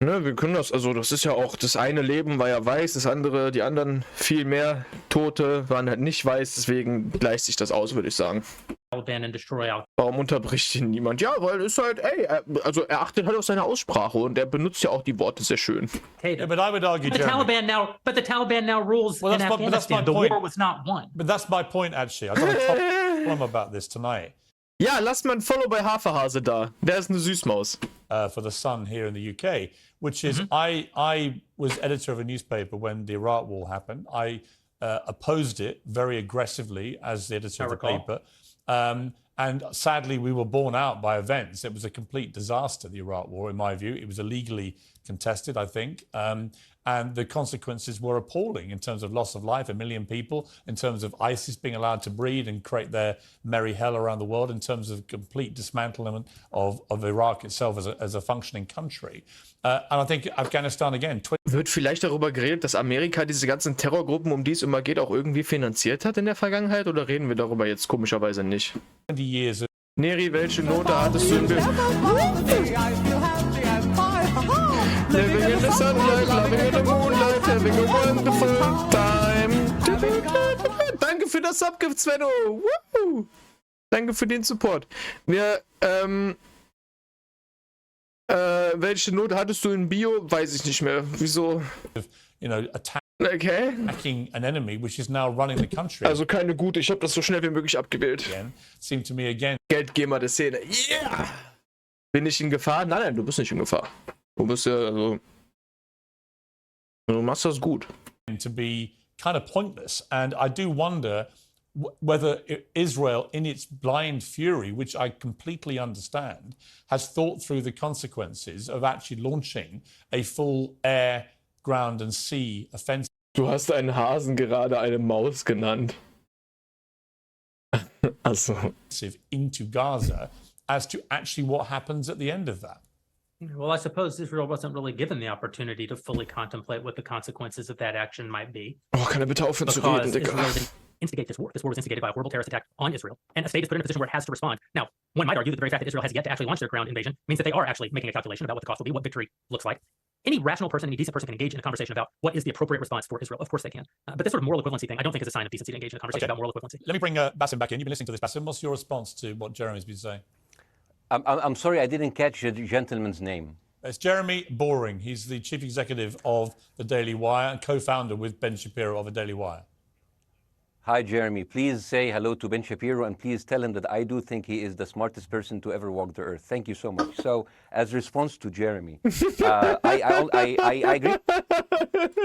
Ne, wir können das, also das ist ja auch, das eine Leben war ja weiß, das andere, die anderen viel mehr Tote waren halt nicht weiß, deswegen gleicht sich das aus, würde ich sagen. Taliban and destroy Al Warum unterbricht ihn niemand? Ja, weil es halt, ey, also er achtet halt auf seine Aussprache und er benutzt ja auch die Worte sehr schön. Yeah, but I would argue, the Jeremy, Taliban now rules Well, in that's my Afghanistan. The point. war was not won. but that's my point, actually. I've got a top problem about this tonight. Ja, lasst mal ein Follow bei Haferhase da. Der ist eine Süßmaus. For the Sun here in the UK, which is I was editor of a newspaper when the Iraq War happened. I opposed it very aggressively as the editor of the paper. And sadly, we were borne out by events. It was a complete disaster, the Iraq War, in my view. It was illegally contested, I think. And the consequences were appalling in terms of loss of life, 1 million people, in terms of ISIS being allowed to breed and create their merry hell around the world, in terms of complete dismantlement of Iraq itself as a functioning country. And I think Afghanistan, again, Wird vielleicht darüber geredet, dass Amerika diese ganzen Terrorgruppen, um die es immer geht, auch irgendwie finanziert hat in der Vergangenheit? Oder reden wir darüber jetzt komischerweise nicht? 20 years of Neri, welche Note hattest du in Living in the sunlight, loving in the moonlight, having a wonderful time. Danke für das Subgift, Svenno. Woo! Danke für den Support. Wir, welche Note hattest du in Bio? Weiß ich nicht mehr. Wieso? attacking an enemy which is now running the country. Also keine gute. Ich habe das so schnell wie möglich abgewählt. Again, seemed to me again. Geldgeber der Szene. Yeah! Bin ich in Gefahr? Nein, nein, du bist nicht in Gefahr. Du bist ja, also... Du machst das gut. To be kind of pointless. And I do wonder whether Israel, in its blind fury, which I completely understand, has thought through the consequences of actually launching a full air, ground and sea offensive. Du hast einen Hasen gerade eine Maus genannt. Also. Into Gaza as to actually what happens at the end of that. Well, I suppose Israel wasn't really given the opportunity to fully contemplate what the consequences of that action might be. Oh, kann er bitte aufhören zu reden, Digga. Israel didn't instigate this war. This war was instigated by a horrible terrorist attack on Israel. And a state is put in a position where it has to respond. Now, one might argue that the very fact that Israel has yet to actually launch their ground invasion means that they are actually making a calculation about what the cost will be, what victory looks like. Any rational person, any decent person can engage in a conversation about what is the appropriate response for Israel. Of course they can. But this sort of moral equivalency thing, I don't think is a sign of decency to engage in a conversation about moral equivalency. Let me bring Bassem back in. You've been listening to this, Bassem. What's your response to what Jeremy's been saying? I'm sorry, I didn't catch the gentleman's name. It's Jeremy Boring. He's the chief executive of the Daily Wire and co-founder with Ben Shapiro of the Daily Wire. Hi, Jeremy. Please say hello to Ben Shapiro and please tell him that I do think he is the smartest person to ever walk the earth. Thank you so much. So, as response to Jeremy, I agree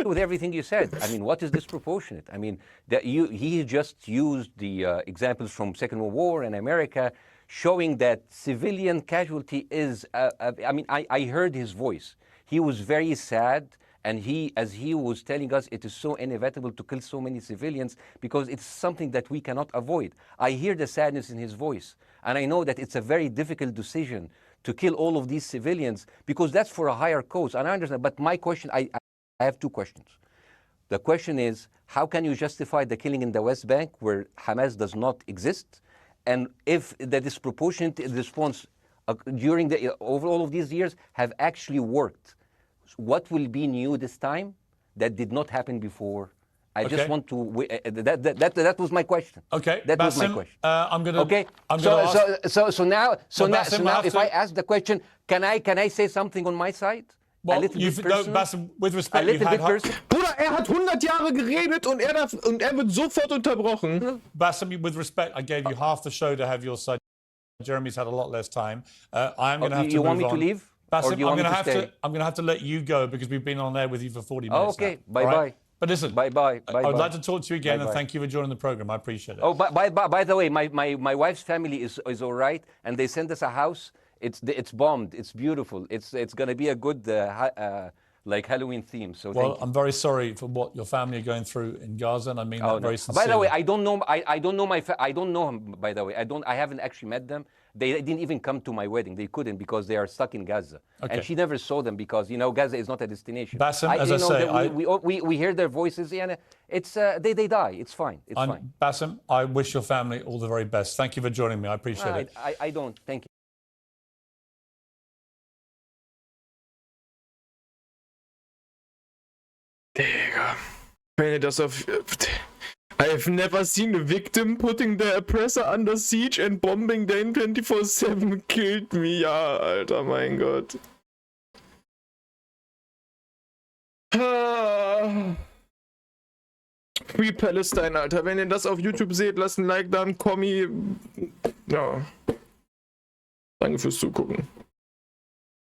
with everything you said. I mean, what is disproportionate? I mean, he just used the examples from Second World War and America, showing that civilian casualty is, I mean, I heard his voice. He was very sad, and as he was telling us, it is so inevitable to kill so many civilians because it's something that we cannot avoid. I hear the sadness in his voice, and I know that it's a very difficult decision to kill all of these civilians because that's for a higher cause, and I understand. But my question, I have two questions. The question is, how can you justify the killing in the West Bank where Hamas does not exist? And if the disproportionate response during over all of these years have actually worked, what will be new this time that did not happen before? I just want to. That was my question. Okay, that was my question. I'm gonna. Okay. So now, if I ask the question, can I say something on my side? Well, Bassem, with respect, a little bit personal. Bruder, hat 100 Jahre geredet und er wird sofort unterbrochen. Bassem, with respect, I gave you half the show to have your side. Jeremy's had a lot less time. I'm going to have to You move want me on. to leave? Bassem, I'm going to have to let you go because we've been on there with you for 40 minutes. Oh, okay. Now. Bye-bye. Right? But listen, bye-bye. I would like to talk to you again, Bye-bye. and thank you for joining the program. I appreciate it. Oh, by the way, my wife's family is all right, and they sent us a house. It's bombed. It's beautiful. It's going to be a good like Halloween theme. So well, I'm very sorry for what your family are going through in Gaza, and I mean that very sincerely. By the way, I don't know. I don't know I don't know him. By the way, I haven't actually met them. They didn't even come to my wedding. They couldn't because they are stuck in Gaza. Okay. And she never saw them because Gaza is not a destination. Bassem, as I say, we hear their voices and it's they die. It's fine. It's fine. Bassem, I wish your family all the very best. Thank you for joining me. I appreciate it. I don't. Thank you. Wenn ihr das auf... I've never seen a victim putting the oppressor under siege and bombing them 24/7 killed me. Ja, Alter, mein Gott. Free Palestine, Alter. Wenn ihr das auf YouTube seht, lasst ein Like da, ein Kommi. Ja. Danke fürs Zugucken.